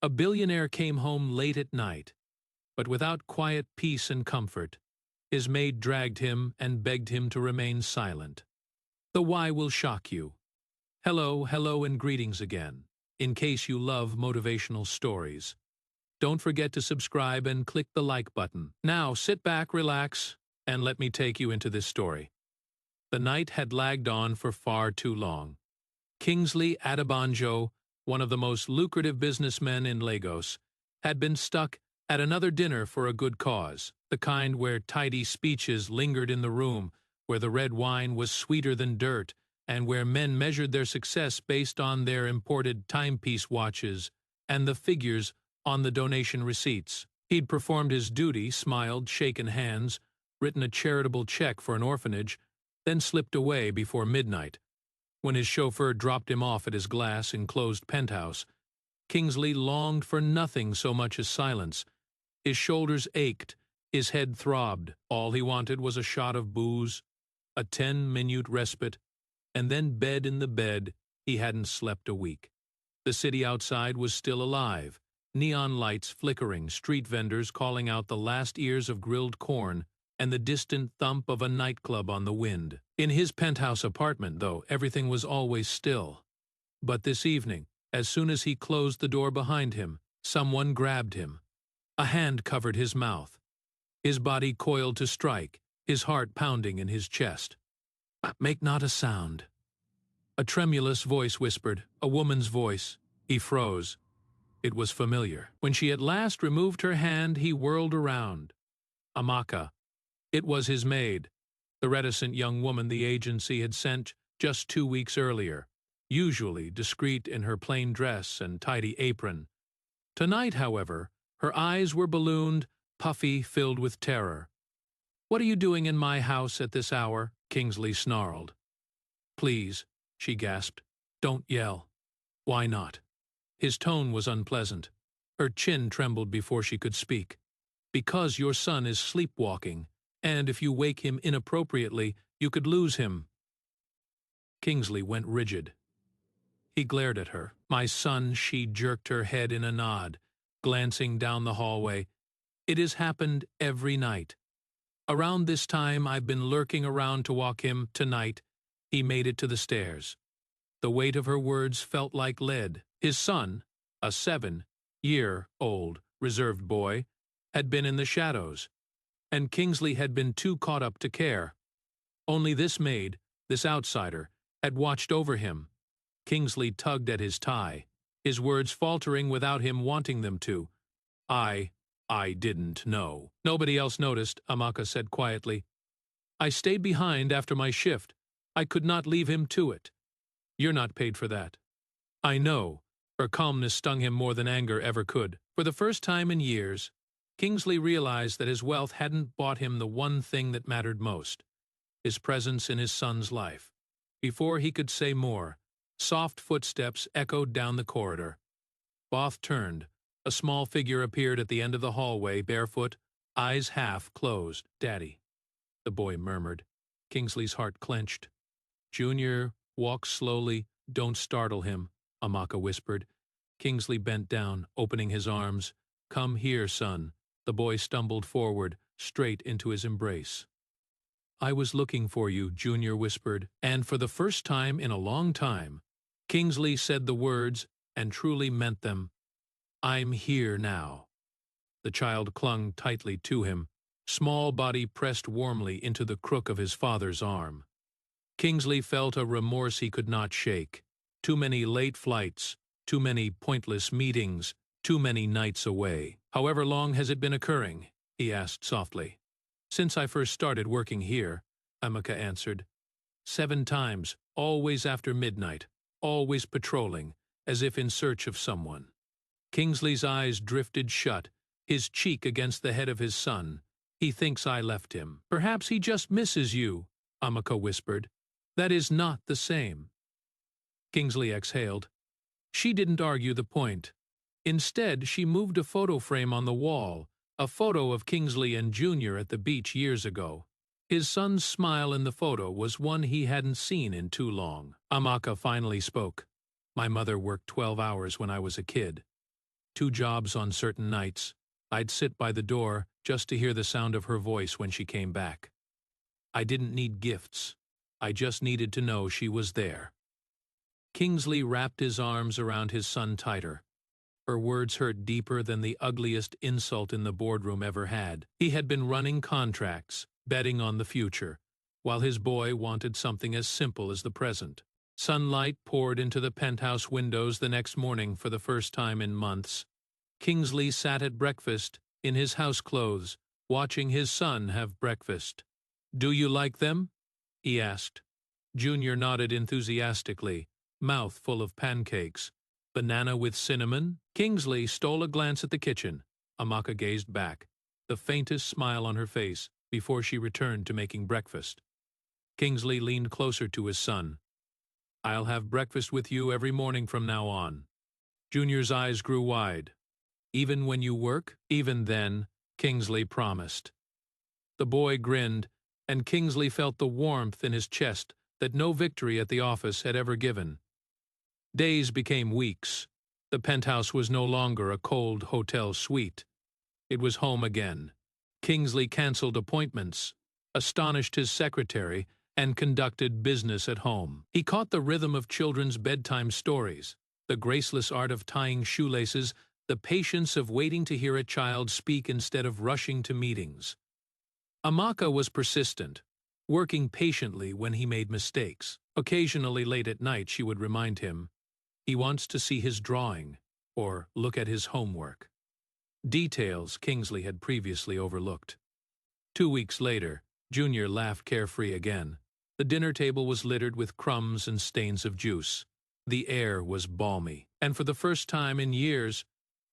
A billionaire came home late at night, but without quiet peace and comfort. His maid dragged him and begged him to remain silent. The why will shock you. Hello, hello, and greetings again. In case you love motivational stories, don't forget to subscribe and click the like button. Now sit back, relax, and let me take you into this story. The night had lagged on for far too long. Kingsley Adebanjo, one of the most lucrative businessmen in Lagos, had been stuck at another dinner for a good cause, the kind where tidy speeches lingered in the room, where the red wine was sweeter than dirt, and where men measured their success based on their imported timepiece watches and the figures on the donation receipts. He'd performed his duty, smiled, shaken hands, written a charitable check for an orphanage, then slipped away before midnight. When his chauffeur dropped him off at his glass-enclosed penthouse, Kingsley longed for nothing so much as silence. His shoulders ached, his head throbbed. All he wanted was a shot of booze, a 10-minute respite, and then bed in the bed he hadn't slept a week. The city outside was still alive, neon lights flickering, street vendors calling out the last ears of grilled corn, and the distant thump of a nightclub on the wind. In his penthouse apartment, though, everything was always still. But this evening, as soon as he closed the door behind him, someone grabbed him. A hand covered his mouth. His body coiled to strike, his heart pounding in his chest. "Make not a sound." A tremulous voice whispered, a woman's voice. He froze. It was familiar. When she at last removed her hand, he whirled around. Amaka. It was his maid, the reticent young woman the agency had sent just 2 weeks earlier, usually discreet in her plain dress and tidy apron. Tonight, however, her eyes were ballooned, puffy, filled with terror. "What are you doing in my house at this hour?" Kingsley snarled. "Please," she gasped, "don't yell." "Why not?" His tone was unpleasant. Her chin trembled before she could speak. "Because your son is sleepwalking, and if you wake him inappropriately, you could lose him." Kingsley went rigid. He glared at her. "My son," she jerked her head in a nod, glancing down the hallway. "It has happened every night. Around this time I've been lurking around to walk him. Tonight, he made it to the stairs." The weight of her words felt like lead. His son, a 7-year-old reserved boy, had been in the shadows, and Kingsley had been too caught up to care. Only this maid, this outsider, had watched over him. Kingsley tugged at his tie, his words faltering without him wanting them to. I didn't know." "Nobody else noticed," Amaka said quietly. "I stayed behind after my shift. I could not leave him to it. You're not paid for that." "I know." Her calmness stung him more than anger ever could. For the first time in years, Kingsley realized that his wealth hadn't bought him the one thing that mattered most, his presence in his son's life. Before he could say more, soft footsteps echoed down the corridor. Both turned. A small figure appeared at the end of the hallway, barefoot, eyes half closed. "Daddy," the boy murmured. Kingsley's heart clenched. "Junior, walk slowly. Don't startle him," Amaka whispered. Kingsley bent down, opening his arms. "Come here, son." The boy stumbled forward, straight into his embrace. "I was looking for you," Junior whispered, and for the first time in a long time, Kingsley said the words and truly meant them. "I'm here now." The child clung tightly to him, small body pressed warmly into the crook of his father's arm. Kingsley felt a remorse he could not shake. Too many late flights, too many pointless meetings, too many nights away. "However long has it been occurring?" he asked softly. "Since I first started working here," Amaka answered. 7 times, always after midnight, always patrolling, as if in search of someone." Kingsley's eyes drifted shut, his cheek against the head of his son. "He thinks I left him." "Perhaps he just misses you," Amaka whispered. "That is not the same." Kingsley exhaled. She didn't argue the point. Instead, she moved a photo frame on the wall, a photo of Kingsley and Junior at the beach years ago. His son's smile in the photo was one he hadn't seen in too long. Amaka finally spoke. "My mother worked 12 hours when I was a kid. 2 jobs on certain nights. I'd sit by the door just to hear the sound of her voice when she came back. I didn't need gifts. I just needed to know she was there. Kingsley wrapped his arms around his son tighter. Her words hurt deeper than the ugliest insult in the boardroom ever had. He had been running contracts, betting on the future, while his boy wanted something as simple as the present. Sunlight poured into the penthouse windows the next morning for the first time in months. Kingsley sat at breakfast, in his house clothes, watching his son have breakfast. "Do you like them?" he asked. Junior nodded enthusiastically, mouth full of pancakes. "Banana with cinnamon?" Kingsley stole a glance at the kitchen. Amaka gazed back, the faintest smile on her face, before she returned to making breakfast. Kingsley leaned closer to his son. "I'll have breakfast with you every morning from now on." Junior's eyes grew wide. "Even when you work?" "Even then," Kingsley promised. The boy grinned, and Kingsley felt the warmth in his chest that no victory at the office had ever given. Days became weeks. The penthouse was no longer a cold hotel suite. It was home again. Kingsley canceled appointments, astonished his secretary, and conducted business at home. He caught the rhythm of children's bedtime stories, the graceless art of tying shoelaces, the patience of waiting to hear a child speak instead of rushing to meetings. Amaka was persistent, working patiently when he made mistakes. Occasionally late at night she would remind him, "He wants to see his drawing," or look at his homework. Details Kingsley had previously overlooked. 2 weeks later, Junior laughed carefree again. The dinner table was littered with crumbs and stains of juice. The air was balmy, and for the first time in years,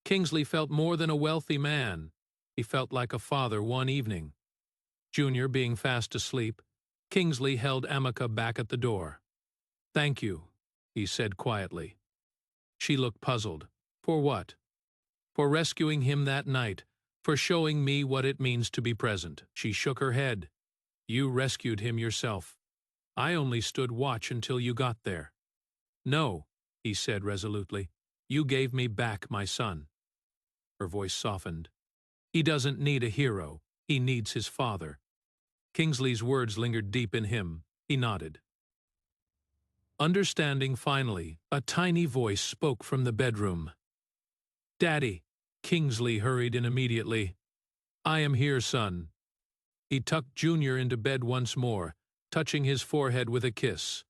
Kingsley felt more than a wealthy man. He felt like a father one evening. Junior being fast asleep, Kingsley held Amaka back at the door. "Thank you," he said quietly. She looked puzzled. "For what?" "For rescuing him that night, for showing me what it means to be present." She shook her head. "You rescued him yourself. I only stood watch until you got there." "No," he said resolutely. "You gave me back my son." Her voice softened. "He doesn't need a hero. He needs his father." Kingsley's words lingered deep in him. He nodded. Understanding finally, a tiny voice spoke from the bedroom. "Daddy." Kingsley hurried in immediately. "I am here, son." He tucked Junior into bed once more, touching his forehead with a kiss.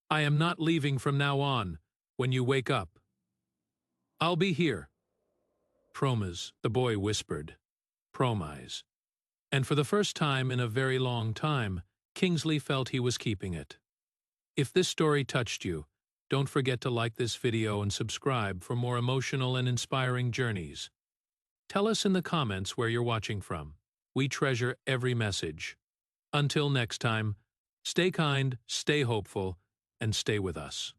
"I am not leaving from now on. When you wake up, I'll be here." "Promise," the boy whispered. "Promise." And for the first time in a very long time, Kingsley felt he was keeping it. If this story touched you, don't forget to like this video and subscribe for more emotional and inspiring journeys. Tell us in the comments where you're watching from. We treasure every message. Until next time, stay kind, stay hopeful, and stay with us.